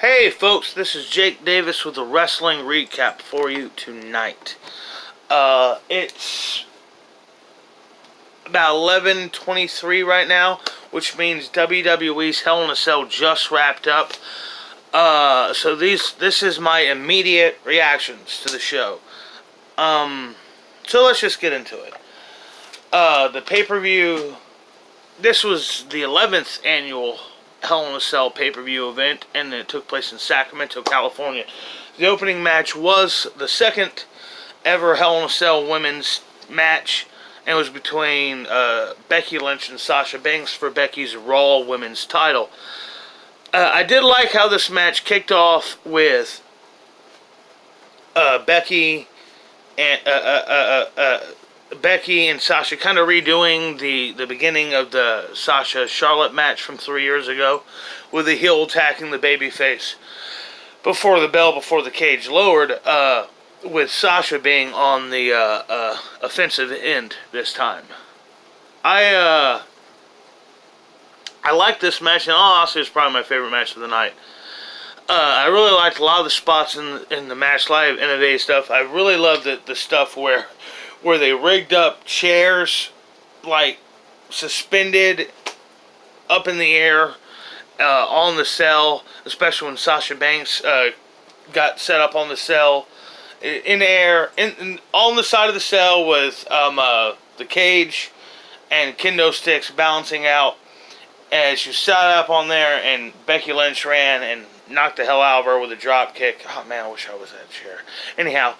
Hey folks, this is Jake Davis with a wrestling recap for you tonight. It's about 11:23 right now, which means WWE's Hell in a Cell just wrapped up. So this is my immediate reactions to the show. So let's just get into it. The pay-per-view, this was the 11th annual Hell in a Cell pay-per-view event, and it took place in Sacramento, California. The opening match was the second ever Hell in a Cell women's match, and it was between Becky Lynch and Sasha Banks for Becky's Raw Women's title. I did like how this match kicked off with Becky and Sasha kind of redoing the beginning of the Sasha-Charlotte match from 3 years ago, with the heel attacking the babyface before the bell, before the cage lowered, with Sasha being on the offensive end this time. I like this match, and honestly, it's probably my favorite match of the night. I really liked a lot of the spots in the match, live innovative stuff. I really loved the stuff where they rigged up chairs, like, suspended up in the air on the cell, especially when Sasha Banks got set up on the cell in the air. On the side of the cell with the cage and kendo sticks balancing out as she sat up on there, and Becky Lynch ran and knocked the hell out of her with a drop kick. Oh man, I wish I was that chair. Anyhow,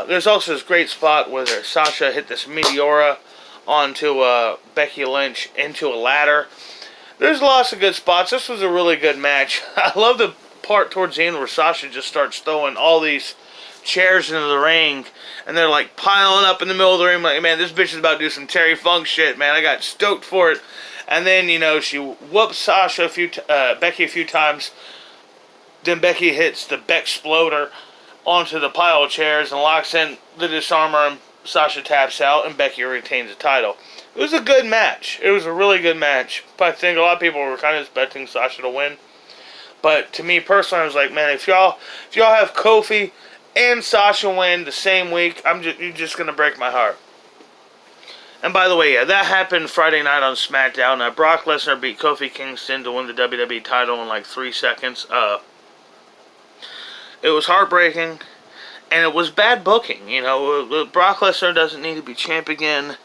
there's also this great spot where Sasha hit this Meteora onto Becky Lynch into a ladder. There's lots of good spots. This was a really good match. I love the part towards the end where Sasha just starts throwing all these chairs into the ring, and they're like piling up in the middle of the ring. Like, man, this bitch is about to do some Terry Funk shit, man. I got stoked for it. And then, she whoops Becky a few times. Then Becky hits the Beck-sploder onto the pile of chairs and locks in the disarmer, and Sasha taps out, and Becky retains the title. It was a good match. It was a really good match. But I think a lot of people were kind of expecting Sasha to win. But to me personally, I was like, man, if y'all have Kofi and Sasha win the same week, you're just gonna break my heart. And by the way, yeah, that happened Friday night on SmackDown. Brock Lesnar beat Kofi Kingston to win the WWE title in like 3 seconds. It was heartbreaking, and it was bad booking. Brock Lesnar doesn't need to be champ again,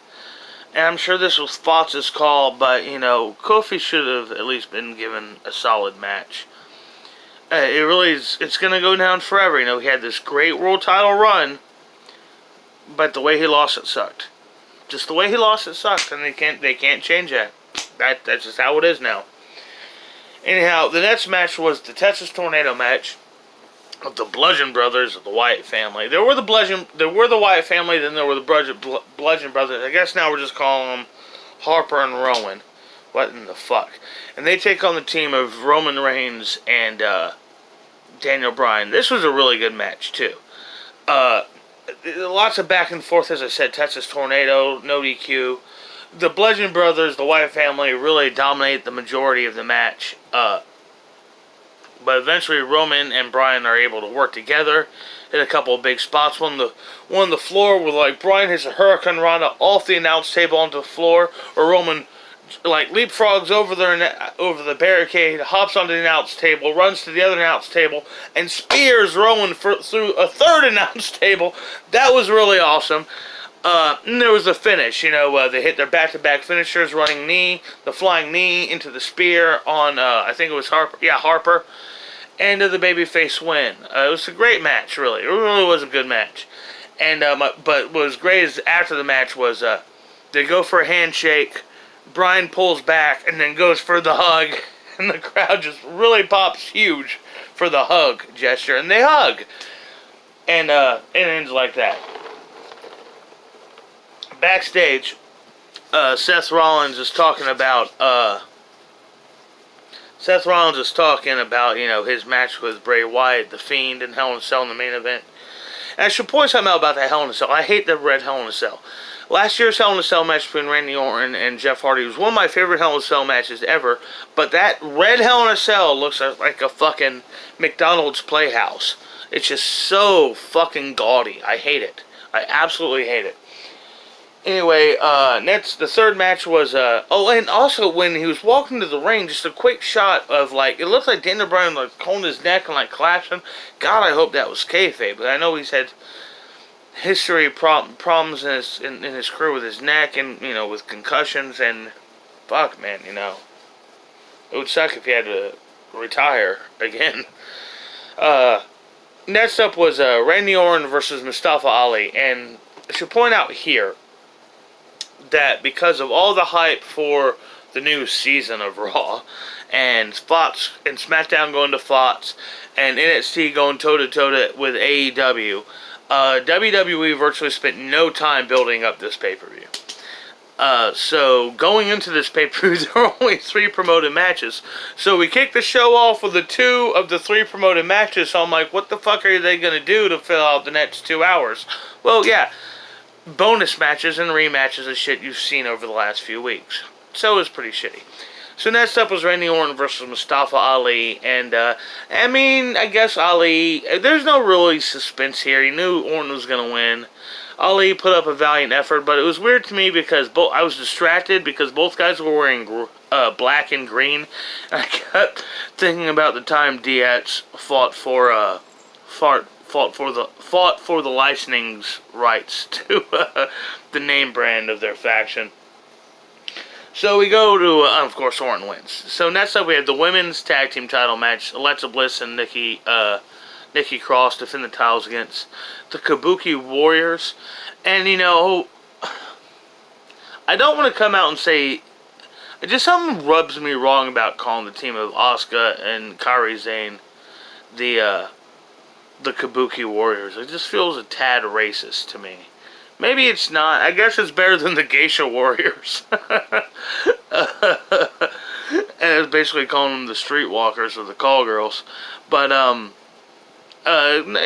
and I'm sure this was Fox's call, but, Kofi should have at least been given a solid match. It really is, it's going to go down forever. He had this great world title run, but the way he lost it sucked. Just the way he lost it sucked, and they can't change that. That's just how it is now. Anyhow, the next match was the Texas Tornado match of the Bludgeon Brothers of the Wyatt family. There were the Wyatt family, then there were the Bludgeon Brothers. I guess now we're just calling them Harper and Rowan. What in the fuck? And they take on the team of Roman Reigns and Daniel Bryan. This was a really good match, too. Lots of back and forth, as I said. Texas Tornado, no DQ. The Bludgeon Brothers, the Wyatt family, really dominate the majority of the match. But eventually Roman and Bryan are able to work together in a couple of big spots. One on the floor where Bryan hits a Hurricane Rana off the announce table onto the floor, or Roman leapfrogs over the barricade, hops onto the announce table, runs to the other announce table, and spears Rowan through a third announce table. That was really awesome. And there was the finish. They hit their back-to-back finishers, running knee, the flying knee into the spear on, I think it was Harper. Yeah, Harper. And the babyface win. It was a great match, really. It really was a good match. And but what was great is after the match was they go for a handshake. Bryan pulls back and then goes for the hug, and the crowd just really pops huge for the hug gesture, and they hug, and it ends like that. Backstage, Seth Rollins is talking about his match with Bray Wyatt, the Fiend, and Hell in a Cell in the main event. And I should point something out about that Hell in a Cell. I hate the red Hell in a Cell. Last year's Hell in a Cell match between Randy Orton and Jeff Hardy was one of my favorite Hell in a Cell matches ever. But that red Hell in a Cell looks like a fucking McDonald's Playhouse. It's just so fucking gaudy. I hate it. I absolutely hate it. Anyway, next, the third match was, and also when he was walking to the ring, just a quick shot of, like, it looked like Daniel Bryan, like, holding his neck and, like, collapsing. God, I hope that was kayfabe, but I know he's had history problems in his career with his neck and, you know, with concussions, and fuck, man, you know, it would suck if he had to retire again. Next up was Randy Orton versus Mustafa Ali, and I should point out here that because of all the hype for the new season of Raw, and Fox and SmackDown going to Fox, and NXT going toe-to-toe with AEW, WWE virtually spent no time building up this pay-per-view. So going into this pay-per-view, there are only 3 promoted matches. So we kicked the show off with 2 of the 3 promoted matches. So I'm like, what the fuck are they going to do to fill out the next 2 hours? Well, yeah, bonus matches and rematches of shit you've seen over the last few weeks. So it was pretty shitty. So next up was Randy Orton versus Mustafa Ali, and I mean, I guess Ali, there's no really suspense here. He knew Orton was going to win. Ali put up a valiant effort, but it was weird to me because I was distracted because both guys were wearing black and green. And I kept thinking about the time Diaz fought for the licensing rights to the name brand of their faction. So we go to, of course, Orton wins. So next up we have the women's tag team title match. Alexa Bliss and Nikki Cross defend the titles against the Kabuki Warriors. And, you know, I don't want to come out and say, just something rubs me wrong about calling the team of Asuka and Kairi Sane the Kabuki Warriors. It just feels a tad racist to me. Maybe it's not. I guess it's better than the Geisha Warriors. And it's basically calling them the Streetwalkers or the Call Girls. But, I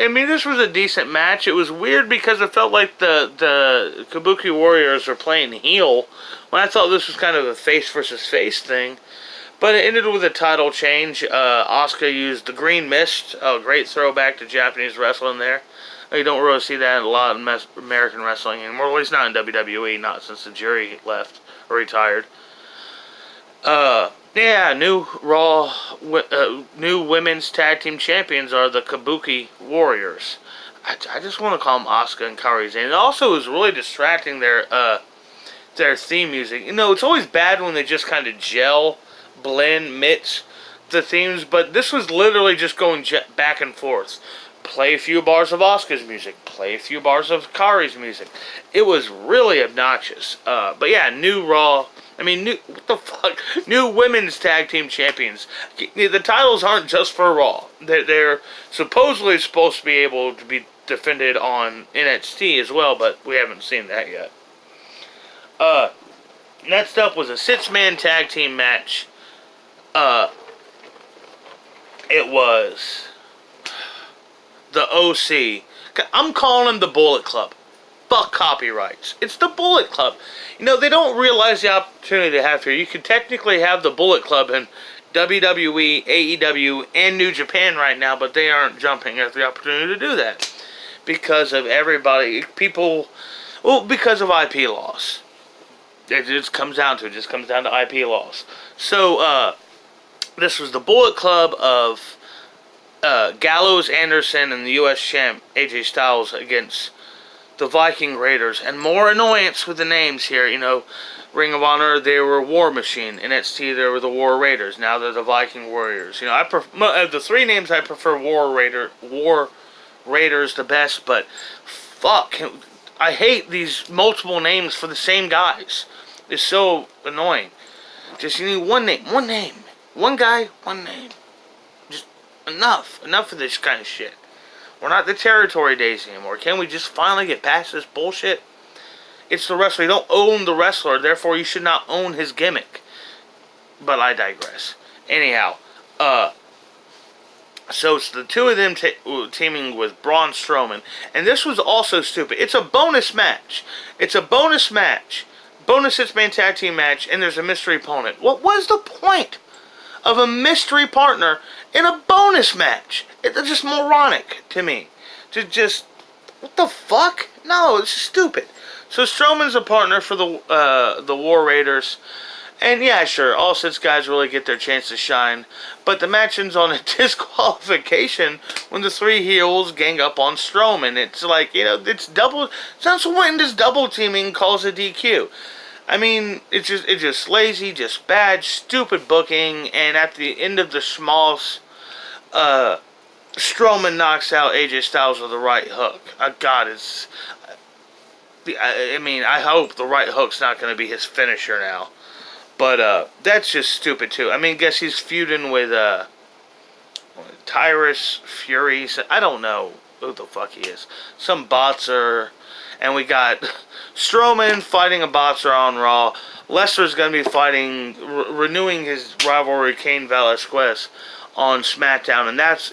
mean, this was a decent match. It was weird because it felt like the Kabuki Warriors were playing heel, when I thought this was kind of a face versus face thing. But it ended with a title change. Asuka used the Green Mist, a great throwback to Japanese wrestling there. You don't really see that in a lot of American wrestling anymore, at least not in WWE, not since the jury left or retired. Yeah, new women's tag team champions are the Kabuki Warriors. I just want to call them Asuka and Kairi Sane. It also was really distracting their theme music. You know, it's always bad when they just kind of blend, mix the themes, but this was literally just going back and forth. Play a few bars of Asuka's music, play a few bars of Kairi's music. It was really obnoxious. But yeah, new women's tag team champions. The titles aren't just for Raw. They're supposedly supposed to be able to be defended on NXT as well, but we haven't seen that yet. Next up was a 6-man tag team match. It was the OC. I'm calling them the Bullet Club. Fuck copyrights. It's the Bullet Club. You know, they don't realize the opportunity they have here. You could technically have the Bullet Club in WWE, AEW, and New Japan right now, but they aren't jumping at the opportunity to do that. Because of because of IP laws. It just comes down to IP laws. So, this was the Bullet Club of Gallows, Anderson, and the U.S. champ AJ Styles against the Viking Raiders. And more annoyance with the names here. You know, Ring of Honor, they were War Machine. NXT, they were the War Raiders. Now they're the Viking Warriors. You know, of the 3 names, I prefer War Raiders the best. But fuck, I hate these multiple names for the same guys. It's so annoying. Just, you need one name. One guy, one name. Just enough of this kind of shit. We're not the territory days anymore. Can we just finally get past this bullshit? It's the wrestler. You don't own the wrestler, therefore you should not own his gimmick. But I digress. Anyhow, so So it's the two of them teaming with Braun Strowman. And this was also stupid. It's a bonus match. It's a bonus match. Bonus six-man tag team match, and there's a mystery opponent. What was the point of a mystery partner in a bonus match? It's just moronic to me. Just what the fuck? No, it's stupid. So Strowman's a partner for the War Raiders. And yeah, sure, all six guys really get their chance to shine. But the match ends on a disqualification when the three heels gang up on Strowman. It's like, it's double. Since when does double teaming cause a DQ? I mean, it's just lazy, just bad, stupid booking. And at the end of the schmaltz, Strowman knocks out AJ Styles with the right hook. God, I hope the right hook's not going to be his finisher now. But that's just stupid too. I mean, guess he's feuding with Tyrus Fury. I don't know who the fuck he is. Some botzer. And we got Strowman fighting a botzer on Raw. Lesnar's going to be fighting, renewing his rivalry, Cain Velasquez, on SmackDown. And that's,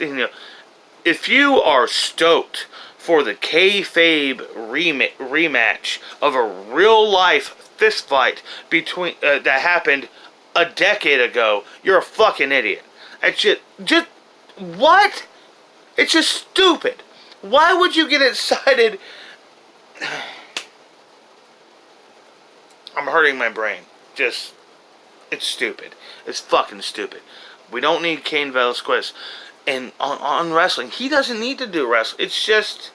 if you are stoked for the kayfabe rematch of a real life fist fight between that happened a decade ago, you're a fucking idiot. It's just what? It's just stupid. Why would you get excited? I'm hurting my brain. It's stupid. It's fucking stupid. We don't need Cain Velasquez and on wrestling. He doesn't need to do wrestling. It's just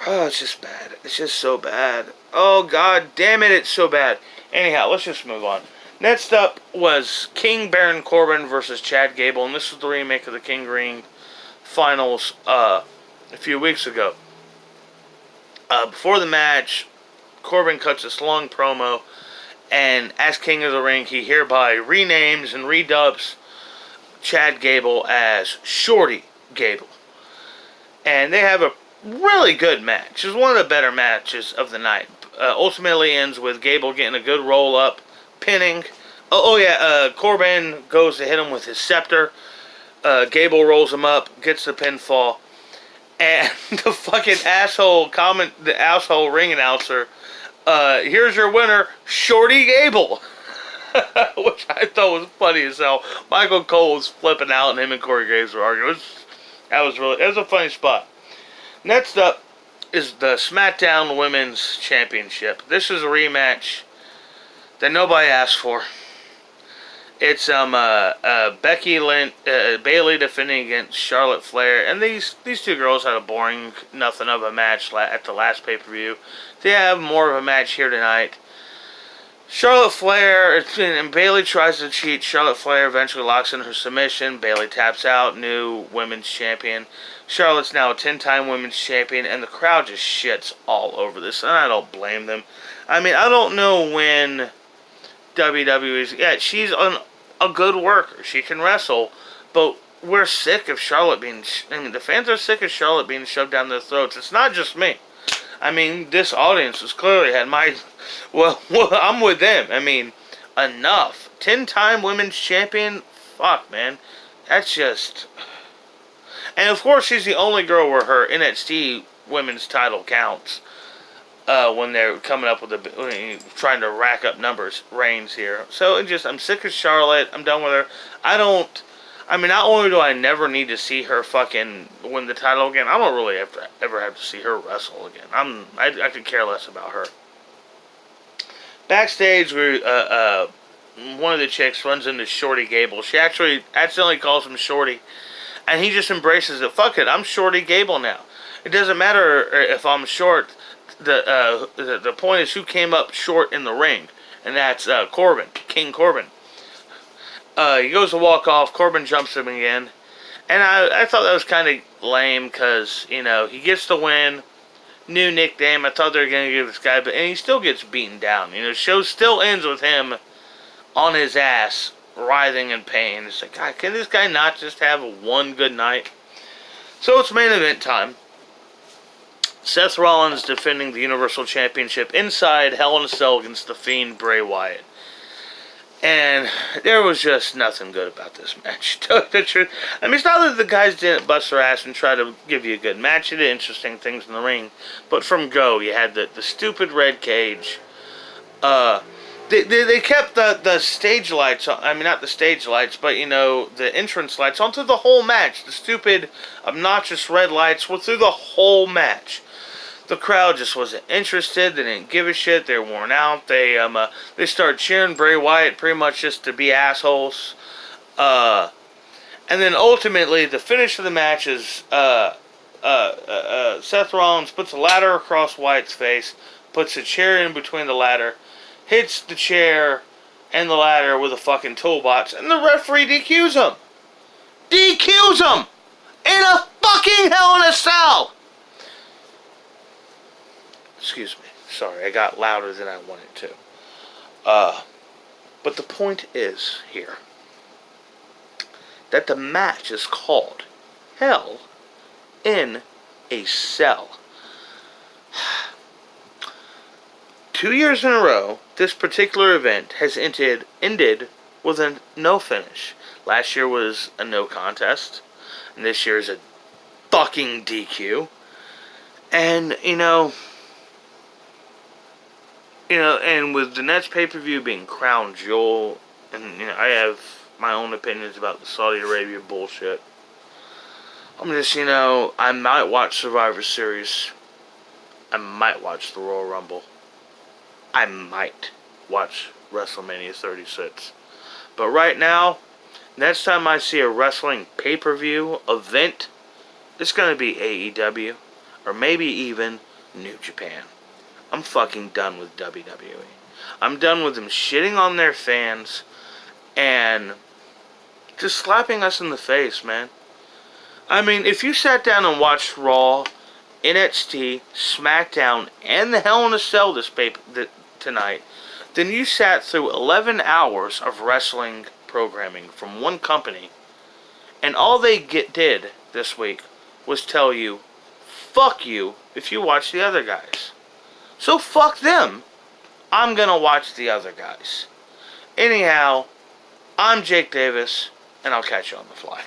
bad. It's just so bad. Oh, god damn it, it's so bad. Anyhow, let's just move on. Next up was King Baron Corbin versus Chad Gable, and this was the remake of the King Ring finals a few weeks ago. Before the match, Corbin cuts this long promo, and as King of the Ring, he hereby renames and redubs Chad Gable as Shorty Gable. And they have a really good match. It's one of the better matches of the night. Ultimately ends with Gable getting a good roll up, pinning. Corbin goes to hit him with his scepter. Gable rolls him up, gets the pinfall, and the fucking the asshole ring announcer, here's your winner, Shorty Gable. Which I thought was funny as hell. Michael Cole was flipping out, and him and Corey Graves were arguing. That was a funny spot. Next up is the SmackDown Women's Championship. This is a rematch that nobody asked for. It's Becky Lynch, Bayley defending against Charlotte Flair, and these two girls had a boring nothing of a match at the last pay-per-view. They have more of a match here tonight. Charlotte Flair and Bayley tries to cheat. Charlotte Flair eventually locks in her submission. Bayley taps out, new women's champion. Charlotte's now a 10-time women's champion, and the crowd just shits all over this, and I don't blame them. I mean, I don't know when WWE's... Yeah, she's a good worker. She can wrestle, but we're sick of Charlotte being... the fans are sick of Charlotte being shoved down their throats. It's not just me. I mean, this audience has clearly had my... Well, I'm with them. I mean, enough. 10-time women's champion? Fuck, man. That's just... And of course, she's the only girl where her NXT women's title counts. When they're coming up with trying to rack up reigns here. So I'm sick of Charlotte. I'm done with her. Not only do I never need to see her fucking win the title again, I don't really ever have to see her wrestle again. I could care less about her. Backstage, one of the chicks runs into Shorty Gable. She actually accidentally calls him Shorty. And he just embraces it. Fuck it, I'm Shorty Gable now. It doesn't matter if I'm short. The point is who came up short in the ring. And that's Corbin. King Corbin. He goes to walk off. Corbin jumps him again. And I thought that was kind of lame because, he gets the win. New nickname. I thought they were going to give this guy. And he still gets beaten down. The show still ends with him on his ass, writhing in pain. It's like, God, can this guy not just have one good night? So it's main event time. Seth Rollins defending the Universal Championship inside Hell in a Cell against The Fiend Bray Wyatt. And there was just nothing good about this match. To tell you the truth. I mean, it's not that the guys didn't bust their ass and try to give you a good match. They did interesting things in the ring. But from go, you had the stupid red cage. They kept the stage lights on. I mean, not the stage lights, but, you know, the entrance lights on through the whole match. The stupid, obnoxious red lights were through the whole match. The crowd just wasn't interested. They didn't give a shit. They were worn out. They started cheering Bray Wyatt pretty much just to be assholes. And then ultimately, the finish of the match is Seth Rollins puts a ladder across Wyatt's face, puts a chair in between the ladder, hits the chair and the ladder with a fucking toolbox, and the referee DQs him. DQs him! In a fucking Hell in a Cell! Excuse me. Sorry, I got louder than I wanted to. But the point is here that the match is called Hell in a Cell. 2 years in a row, this particular event has ended with a no finish. Last year was a no contest, and this year is a fucking DQ. And, and with the next pay-per-view being Crown Jewel, and, I have my own opinions about the Saudi Arabia bullshit. I'm just, I might watch Survivor Series. I might watch the Royal Rumble. I might watch WrestleMania 36. But right now, next time I see a wrestling pay-per-view event, it's going to be AEW, or maybe even New Japan. I'm fucking done with WWE. I'm done with them shitting on their fans and just slapping us in the face, man. I mean, if you sat down and watched Raw, NXT, SmackDown, and the Hell in a Cell tonight, then you sat through 11 hours of wrestling programming from one company, and all they did this week was tell you, fuck you if you watch the other guys. So fuck them. I'm gonna watch the other guys. Anyhow, I'm Jake Davis, and I'll catch you on the fly.